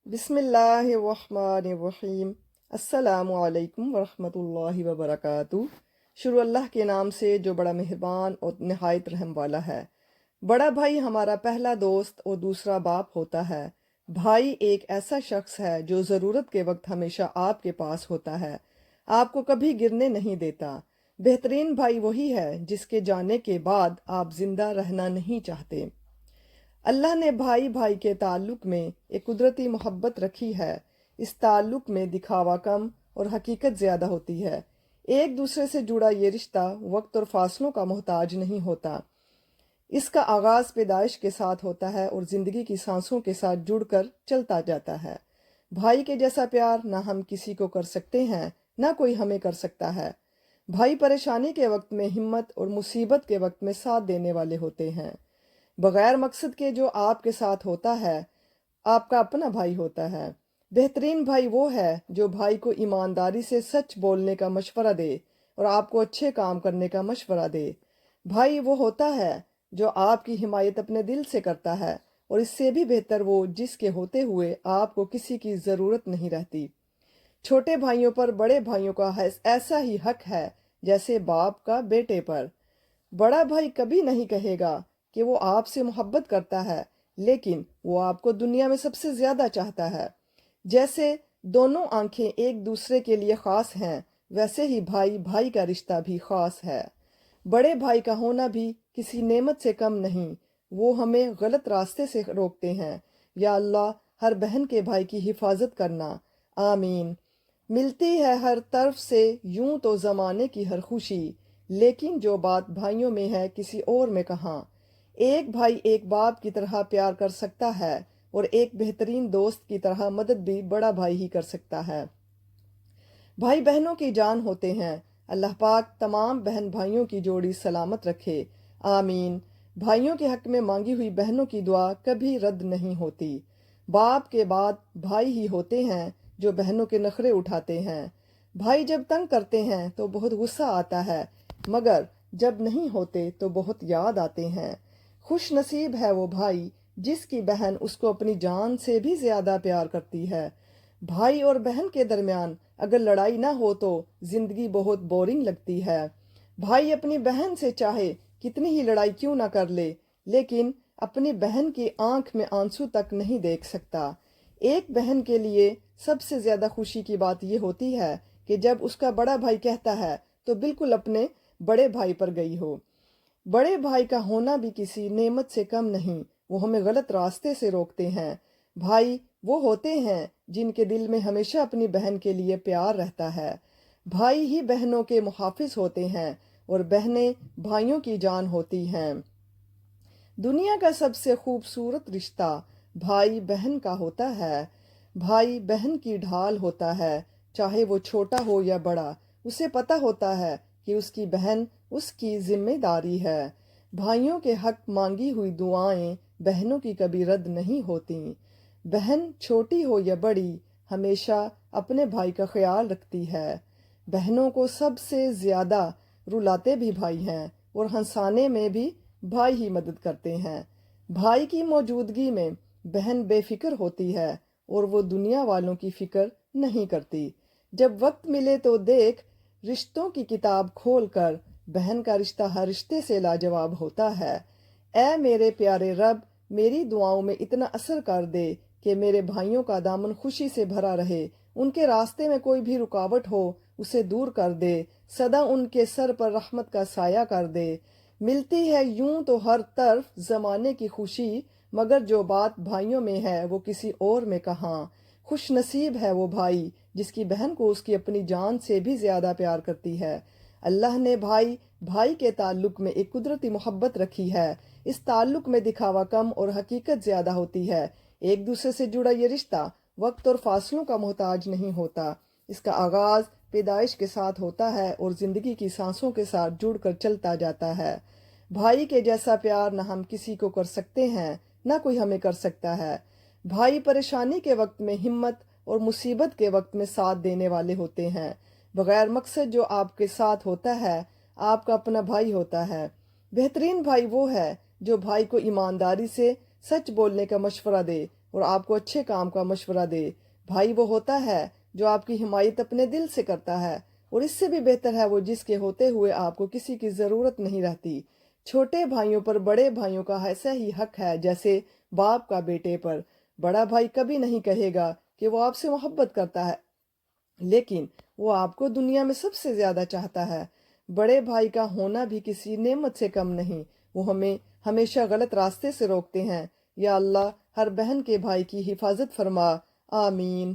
बिस्मिल्लाहिर्रहमानिर्रहीम। अस्सलामु अलैकुम वरहमतुल्लाहि वबरकातुहू। शुरू अल्लाह के नाम से जो बड़ा मेहरबान और नहायत रहम वाला है। बड़ा भाई हमारा पहला दोस्त और दूसरा बाप होता है। भाई एक ऐसा शख्स है जो ज़रूरत के वक्त हमेशा आपके पास होता है, आपको कभी गिरने नहीं देता। बेहतरीन भाई वही है जिसके जाने के बाद आप जिंदा रहना नहीं चाहते। अल्लाह ने भाई भाई के ताल्लुक में एक कुदरती मोहब्बत रखी है। इस ताल्लुक में दिखावा कम और हकीकत ज़्यादा होती है। एक दूसरे से जुड़ा ये रिश्ता वक्त और फासलों का मोहताज नहीं होता। इसका आगाज़ पैदाइश के साथ होता है और ज़िंदगी की सांसों के साथ जुड़कर चलता जाता है। भाई के जैसा प्यार ना हम किसी को कर सकते हैं, ना कोई हमें कर सकता है। भाई परेशानी के वक्त में हिम्मत और मुसीबत के वक्त में साथ देने वाले होते हैं। बगैर मकसद के जो आपके साथ होता है, आपका अपना भाई होता है। बेहतरीन भाई वो है जो भाई को ईमानदारी से सच बोलने का मशवरा दे और आपको अच्छे काम करने का मशवरा दे। भाई वो होता है जो आपकी हिमायत अपने दिल से करता है, और इससे भी बेहतर वो जिसके होते हुए आपको किसी की ज़रूरत नहीं रहती। छोटे भाइयों पर बड़े भाइयों का ऐसा ही हक है जैसे बाप का बेटे पर। बड़ा भाई कभी नहीं कहेगा कि वो आपसे मोहब्बत करता है, लेकिन वो आपको दुनिया में सबसे ज़्यादा चाहता है। जैसे दोनों आंखें एक दूसरे के लिए ख़ास हैं, वैसे ही भाई भाई का रिश्ता भी ख़ास है। बड़े भाई का होना भी किसी नेमत से कम नहीं। वो हमें गलत रास्ते से रोकते हैं। या अल्लाह हर बहन के भाई की हिफाजत करना, आमीन। मिलती है हर तरफ से यूं तो ज़माने की हर खुशी, लेकिन जो बात भाइयों में है किसी और में कहाँ। एक भाई एक बाप की तरह प्यार कर सकता है, और एक बेहतरीन दोस्त की तरह मदद भी बड़ा भाई ही कर सकता है। भाई बहनों की जान होते हैं। अल्लाह पाक तमाम बहन भाइयों की जोड़ी सलामत रखे, आमीन। भाइयों के हक में मांगी हुई बहनों की दुआ कभी रद्द नहीं होती। बाप के बाद भाई ही होते हैं जो बहनों के नखरे उठाते हैं। भाई जब तंग करते हैं तो बहुत गुस्सा आता है, मगर जब नहीं होते तो बहुत याद आते हैं। खुश नसीब है वो भाई जिसकी बहन उसको अपनी जान से भी ज्यादा प्यार करती है। भाई और बहन के दरमियान अगर लड़ाई ना हो तो जिंदगी बहुत बोरिंग लगती है। भाई अपनी बहन से चाहे कितनी ही लड़ाई क्यों ना कर ले, लेकिन अपनी बहन की आंख में आंसू तक नहीं देख सकता। एक बहन के लिए सबसे ज्यादा खुशी की बात यह होती है कि जब उसका बड़ा भाई कहता है तो बिल्कुल अपने बड़े भाई पर गई हो। बड़े भाई का होना भी किसी नेमत से कम नहीं। वो हमें गलत रास्ते से रोकते हैं। भाई वो होते हैं जिनके दिल में हमेशा अपनी बहन के लिए प्यार रहता है। भाई ही बहनों के मुहाफिज होते हैं, और बहनें भाइयों की जान होती हैं। दुनिया का सबसे खूबसूरत रिश्ता भाई बहन का होता है। भाई बहन की ढाल होता है, चाहे वो छोटा हो या बड़ा। उसे पता होता है कि उसकी बहन उसकी जिम्मेदारी है। भाइयों के हक मांगी हुई दुआएं बहनों की कभी रद्द नहीं होती। बहन छोटी हो या बड़ी, हमेशा अपने भाई का ख्याल रखती है। बहनों को सबसे ज्यादा रुलाते भी भाई हैं, और हंसाने में भी भाई ही मदद करते हैं। भाई की मौजूदगी में बहन बेफिक्र होती है, और वो दुनिया वालों की फिक्र नहीं करती। जब वक्त मिले तो देख, रिश्तों की किताब खोल कर बहन का रिश्ता हर रिश्ते से लाजवाब होता है। ऐ मेरे प्यारे रब, मेरी दुआओं में इतना असर कर दे कि मेरे भाइयों का दामन खुशी से भरा रहे। उनके रास्ते में कोई भी रुकावट हो उसे दूर कर दे। सदा उनके सर पर रहमत का साया कर दे। मिलती है यूं तो हर तरफ ज़माने की खुशी, मगर जो बात भाइयों में है वो किसी और में कहाँ। खुश नसीब है वो भाई जिसकी बहन को उसकी अपनी जान से भी ज़्यादा प्यार करती है। अल्लाह ने भाई भाई के ताल्लुक में एक कुदरती मोहब्बत रखी है। इस ताल्लुक में दिखावा कम और हकीकत ज़्यादा होती है। एक दूसरे से जुड़ा ये रिश्ता वक्त और फासलों का मोहताज नहीं होता। इसका आगाज़ पैदाइश के साथ होता है और ज़िंदगी की सांसों के साथ जुड़कर चलता जाता है। भाई के जैसा प्यार ना हम किसी को कर सकते हैं, ना कोई हमें कर सकता है। भाई परेशानी के वक्त में हिम्मत और मुसीबत के वक्त में साथ देने वाले होते हैं। बगैर मकसद जो आपके साथ होता है, आपका अपना भाई होता है। बेहतरीन भाई वो है जो भाई को ईमानदारी से सच बोलने का मशवरा दे اور آپ کو اچھے کام کا مشورہ دے۔ بھائی وہ ہوتا ہے جو آپ کی حمایت اپنے دل سے کرتا ہے، اور اس سے بھی بہتر ہے وہ جس کے ہوتے ہوئے آپ کو کسی کی ضرورت نہیں رہتی۔ چھوٹے بھائیوں پر بڑے بھائیوں کا ایسا ہی حق ہے جیسے باپ کا بیٹے پر۔ بڑا بھائی کبھی نہیں کہے گا کہ وہ آپ سے محبت کرتا ہے، لیکن وہ آپ کو دنیا میں سب سے زیادہ چاہتا ہے۔ بڑے بھائی کا ہونا بھی کسی نعمت سے کم نہیں، وہ ہمیں ہمیشہ غلط راستے سے روکتے ہیں۔ یا اللہ ہر بہن کے بھائی کی حفاظت فرما، آمین۔